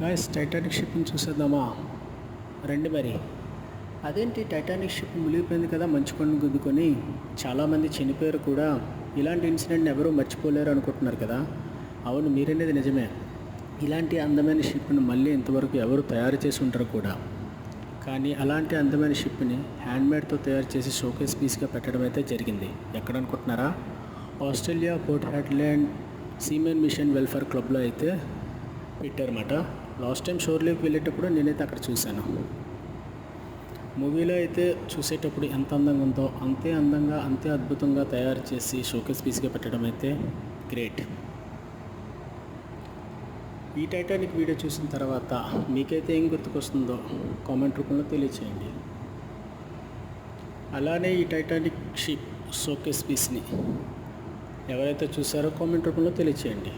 Guys Titanic షిప్ని చూసేద్దామా? రండి మరి. అదేంటి టైటానిక్ షిప్ మునిగిపోయింది కదా, మంచు కొండను గుద్దుకొని చాలామంది చనిపోయారు కూడా. ఇలాంటి ఇన్సిడెంట్ని ఎవరూ మర్చిపోలేరు అనుకుంటున్నారు కదా. అవును, మీరనేది నిజమే. ఇలాంటి అందమైన షిప్ను మళ్ళీ ఇంతవరకు ఎవరు తయారు చేసి ఉంటారు కూడా. కానీ అలాంటి అందమైన షిప్ని హ్యాండ్మేడ్తో తయారు చేసి షోకేస్ పీస్గా పెట్టడం అయితే జరిగింది. ఎక్కడ అనుకుంటున్నారా? Australia Port Hedland seamen mission welfare క్లబ్లో అయితే పెట్టారన్నమాట. లాస్ట్ టైం షోర్లోకి వెళ్ళేటప్పుడు నేనైతే అక్కడ చూశాను. మూవీలో అయితే చూసేటప్పుడు ఎంత అందంగా ఉందో అంతే అందంగా అంతే అద్భుతంగా తయారు చేసి షోకేస్ పీస్గా పెట్టడం అయితే గ్రేట్. ఈ టైటానిక్ వీడియో చూసిన తర్వాత మీకైతే ఏం గుర్తుకొస్తుందో కామెంట్ రూపంలో తెలియచేయండి. అలానే ఈ టైటానిక్ షిప్ షోకేస్ పీస్ని ఎవరైతే చూసారో కామెంట్ రూపంలో తెలియచేయండి.